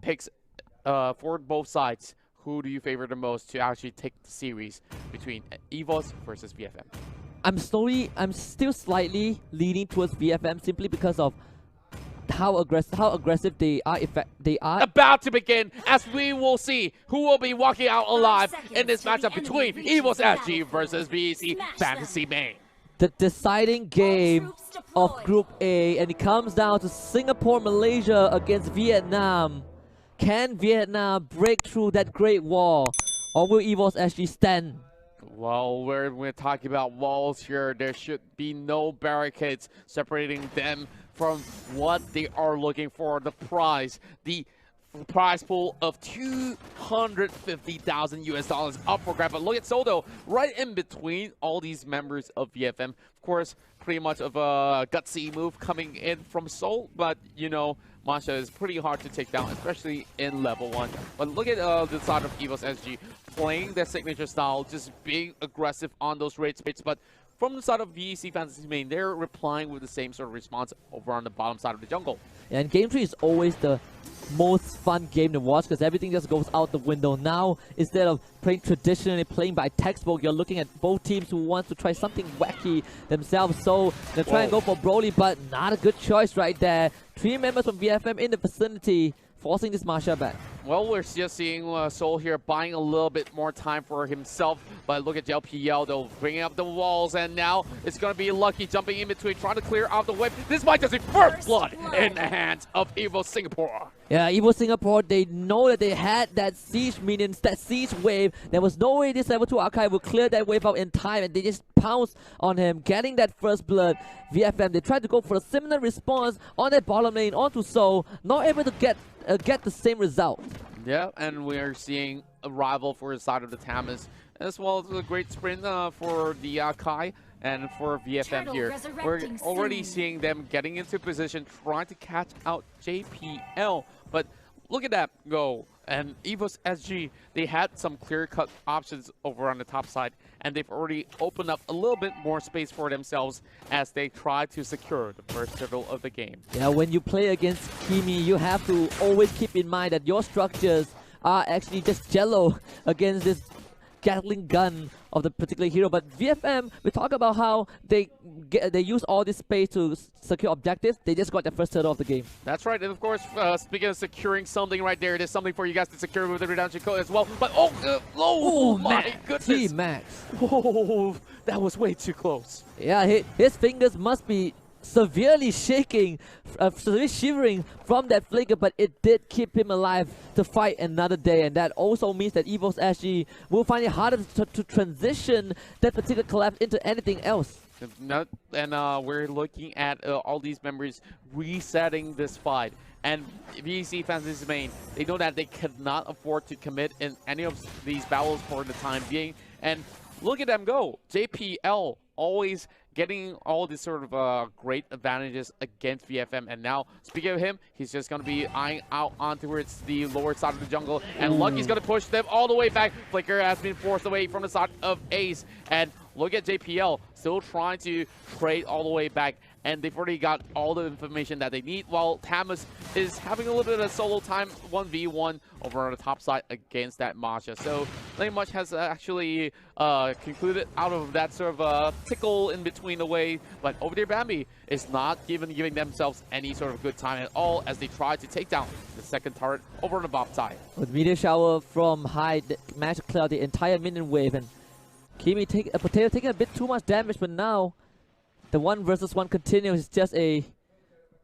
picks for both sides, who do you favor the most to actually take the series between EVOS versus VFM? I'm still slightly leaning towards VFM simply because of how aggressive they are. They are about to begin, as we will see who will be walking out alive in this matchup between EVOS SG versus VEC Fantasy Main. The deciding game of Group A, and it comes down to Singapore, Malaysia against Vietnam. Can Vietnam break through that Great Wall, or will EVOS SG stand? Well, we're talking about walls here. There should be no barricades separating them from what they are looking for, the prize. The prize pool of $250,000 up for grab. But look at Soto right in between all these members of VFM. Of course, pretty much of a gutsy move coming in from Seoul, but you know, Masha is pretty hard to take down, especially in level 1. But look at the side of EVOS SG playing their signature style, just being aggressive on those rates. But from the side of VEC Fantasy Main, they're replying with the same sort of response over on the bottom side of the jungle. Yeah, and Game 3 is always the most fun game to watch because everything just goes out the window. Now, instead of playing traditionally, playing by textbook, you're looking at both teams who want to try something wacky themselves. So they're trying to go for Broly, but not a good choice right there. 3 members from VFM in the vicinity, forcing this Masha back. Well, we're just seeing Seoul here buying a little bit more time for himself. But look at JLPL, though, bringing up the walls. And now it's going to be Lucky jumping in between, trying to clear out the wave. This might just be first blood in the hands of EVOS Singapore. Yeah, EVOS Singapore, they know that they had that siege minions, that siege wave. There was no way this level 2 archive would clear that wave out in time. And they just pounced on him, getting that first blood. VFM, they tried to go for a similar response on that bottom lane onto Seoul. Not able to get the same result. Yeah, and we're seeing a rival for the side of the Tamas, as well as a great sprint for the Kai and for VFM here. We're already seeing them getting into position, trying to catch out JPL. But look at that go. And EVOS SG, they had some clear-cut options over on the top side, and they've already opened up a little bit more space for themselves as they try to secure the first turtle of the game. Yeah, when you play against Kimi, you have to always keep in mind that your structures are actually just jello against this Gatling gun of the particular hero. But VFM, we talk about how they use all this space to secure objectives. They just got the first turtle of the game. That's right, and of course, speaking of securing something right there, there's something for you guys to secure with the redemption code as well. But oh my goodness! T-Max. Oh, that was way too close. Yeah, his fingers must be severely shaking, severely shivering from that flicker, but it did keep him alive to fight another day, and that also means that EVOS SG will find it harder to transition that particular collapse into anything else. And we're looking at all these members resetting this fight. And VEC Fantasy Main, they know that they cannot afford to commit in any of these battles for the time being. And look at them go. JPL always getting all these sort of great advantages against VFM. And now, speaking of him, he's just going to be eyeing out on towards the lower side of the jungle. And Lucky's going to push them all the way back. Flicker has been forced away from the side of Ace. And look at JPL, still trying to trade all the way back. And they've already got all the information that they need, while Tamas is having a little bit of solo time 1v1 over on the top side against that Masha. So not much has actually concluded out of that sort of tickle in between the way, but over there Bambi is not even giving themselves any sort of good time at all as they try to take down the second turret over on the bottom side. With meteor shower from high, managed to clear out the entire minion wave, and Kimi Potato taking a bit too much damage, but now the 1 versus 1 continues. It's just a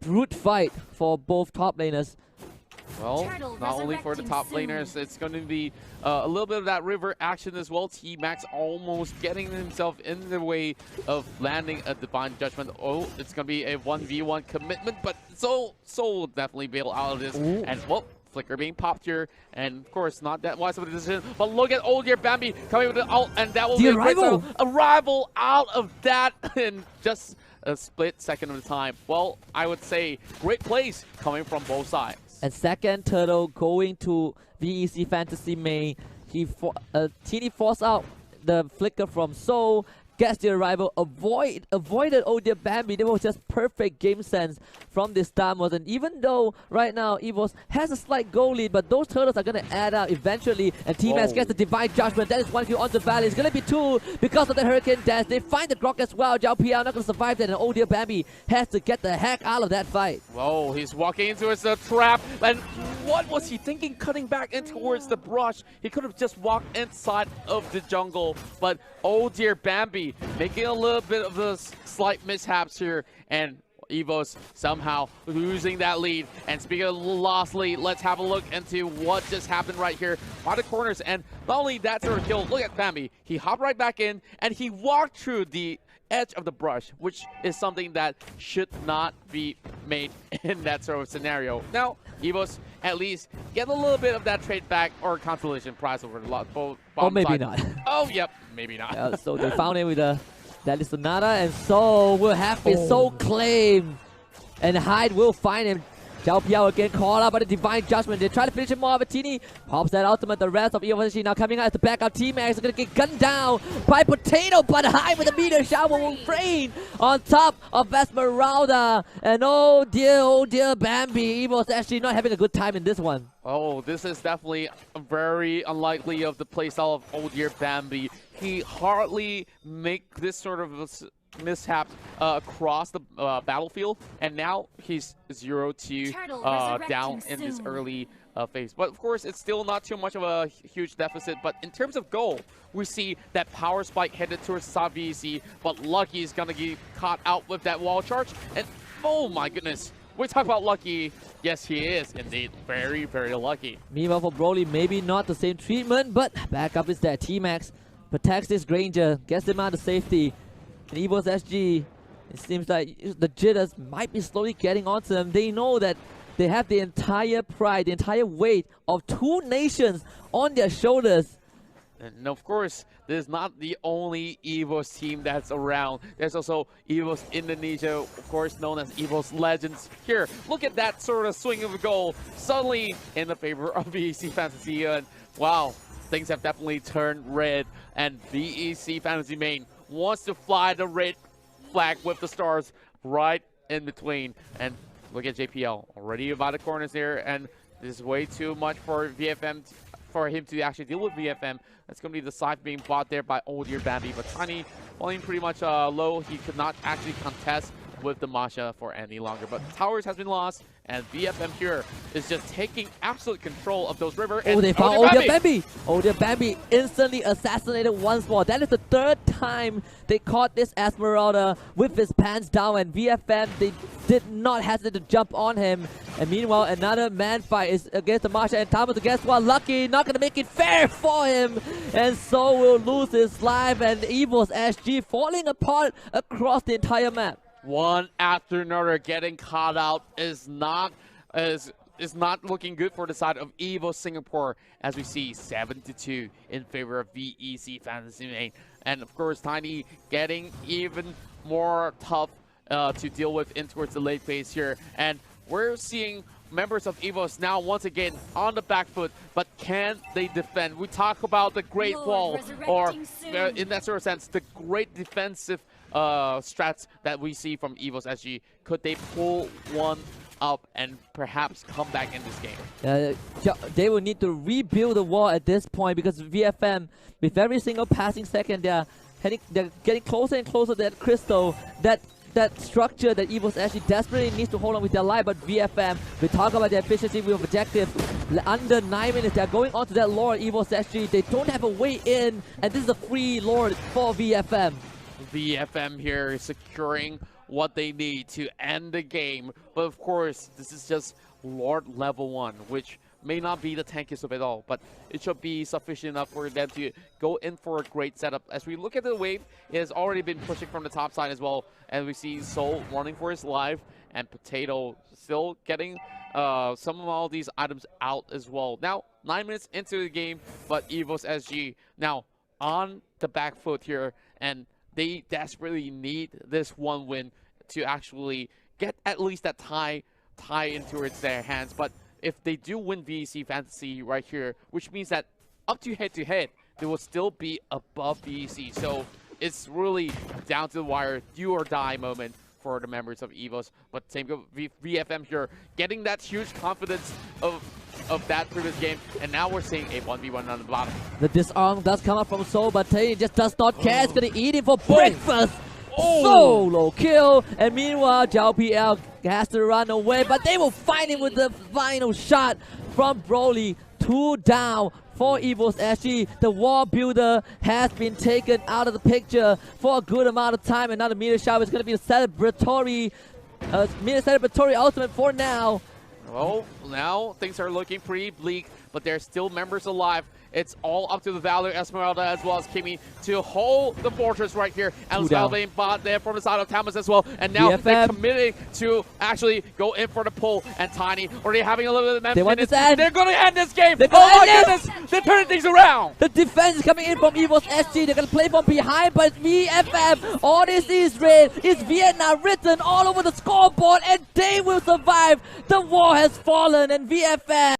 brute fight for both top laners. Well, not only for the top laners, it's going to be a little bit of that river action as well. T-Max almost getting himself in the way of landing a Divine Judgment. Oh, it's going to be a 1v1 commitment, but Soul will definitely bail out of this. Ooh. And, well, Flicker being popped here, and of course not that wise of a decision. But look at old year Bambi coming with the ult, and that will be a arrival out of that in just a split second of the time. Well, I would say great plays coming from both sides. And second turtle going to VEC Fantasy Main. TD forced out the flicker from Seoul. gets the arrival, avoided oh dear Bambi. That was just perfect game sense from the Stamos. And even though right now EVOS has a slight goal lead, but those turtles are going to add up eventually. And Team X gets the Divine Judgment. That is 1 kill onto Valley. It's going to be 2 because of the Hurricane Dash. They find the Grok as well. Zhao Piao not going to survive that. And oh dear Bambi has to get the heck out of that fight. Whoa, he's walking into his trap. And what was he thinking cutting back in towards the brush? He could have just walked inside of the jungle. But oh dear Bambi making a little bit of the slight mishaps here. And EVOS somehow losing that lead. And speaking of lost lead, let's have a look into what just happened right here by the corners. And not only that sort of kill, look at Bambi. He hopped right back in and he walked through the edge of the brush, which is something that should not be made in that sort of scenario. Now, EVOS at least get a little bit of that trade back or consolation prize over the lot. Or maybe not. Oh, yep, maybe not. Yeah, so they found it with that is Sonata, and so will have his soul claimed. And Hyde will find him. Zhao Piao again caught up by the Divine Judgment. They try to finish him off, but Tini pops that ultimate. The rest of EVOS now coming out as the backup. T-Max is going to get gunned down by Potato, but Hyde with a meteor shower will rain on top of Esmeralda. And oh dear Bambi. EVOS actually not having a good time in this one. Oh, this is definitely very unlikely of the playstyle of oh dear Bambi. He hardly make this sort of mishap across the battlefield, and now he's 0-2 down in this early phase. But of course, it's still not too much of a huge deficit. But in terms of goal, we see that power spike headed towards South VEC, but Lucky is gonna get caught out with that wall charge. And oh my goodness, we talk about Lucky. Yes, he is indeed very, very lucky. Meanwhile, for Broly, maybe not the same treatment, but backup is there. T-Max protects this Granger, gets him out of safety. And EVOS SG, it seems like the jitters might be slowly getting onto them. They know that they have the entire pride, the entire weight of 2 nations on their shoulders. And of course, this is not the only EVOS team that's around. There's also EVOS Indonesia, of course known as EVOS Legends. Here, look at that sort of swing of a goal, suddenly in the favor of VEC Fantasy. And wow, things have definitely turned red. And VEC Fantasy Main wants to fly the red flag with the stars right in between. And look at JPL already by the corners here, and this is way too much for VFM, for him to actually deal with VFM. That's going to be the side being bought there by oh dear Bambi, but Tiny falling pretty much low. He could not actually contest with the Masha for any longer, but Towers has been lost, and VFM here is just taking absolute control of those river. Oh, they found oh dear Bambi! Oh dear Bambi instantly assassinated once more. That is the 3rd time they caught this Esmeralda with his pants down, and VFM, they did not hesitate to jump on him. And meanwhile, another man fight is against the Masha, and Thomas, guess what? Lucky not gonna make it fair for him, and so will lose his life. And EVOS SG falling apart across the entire map. One after another getting caught out is not looking good for the side of EVOS Singapore, as we see 7-2 in favor of VEC Fantasy Main. And of course, Tiny getting even more tough to deal with in towards the late phase here. And we're seeing members of EVOS now once again on the back foot, but can they defend? We talk about the Great Wall, or in that sort of sense, the great defensive strats that we see from EVOS SG. Could they pull one up and perhaps come back in this game? They will need to rebuild the wall at this point, because VFM, with every single passing second, they're getting closer and closer to that crystal, that structure that EVOS actually desperately needs to hold on with their life. But VFM, we talk about their efficiency with objective. Under 9 minutes, they're going onto that Lord. EVOS SG, they don't have a way in, and this is a free Lord for VFM. VFM here is securing what they need to end the game. But of course, this is just Lord level 1, which may not be the tankiest of it all, but it should be sufficient enough for them to go in for a great setup. As we look at the wave, it has already been pushing from the top side as well, and we see Soul running for his life, and Potato still getting some of all these items out as well. Now, 9 minutes into the game, but EVOS SG now on the back foot here, and they desperately need this one win to actually get at least that tie into their hands. But if they do win VEC Fantasy right here, which means that up to head-to-head, they will still be above VEC. So it's really down to the wire, do or die moment for the members of EVOS. But same go VFM here, getting that huge confidence of that previous game, and now we're seeing a 1v1 on the bottom. The disarm does come up from Soul, but Tay just does not care. It's gonna eat him for breakfast. Solo kill, and meanwhile Zhao PL has to run away, but they will find him with the final shot from Broly. 2 down for EVOS SG. The wall builder has been taken out of the picture for a good amount of time, and now the meteor shower is going to be a celebratory ultimate for now. Well, now things are looking pretty bleak, but there's still members alive. It's all up to the Valor, Esmeralda, as well as Kimi to hold the fortress right here. And Sval being bought there from the side of Thomas as well. And now they're committing to actually go in for the pull. And Tiny already having a little bit of minutes. They're going to end this game. Oh my goodness! They're turning things around. The defense is coming in from EVOS SG. They're going to play from behind, but VFM, all they see is red. It's Vietnam written all over the scoreboard, and they will survive. The war has fallen, and VFM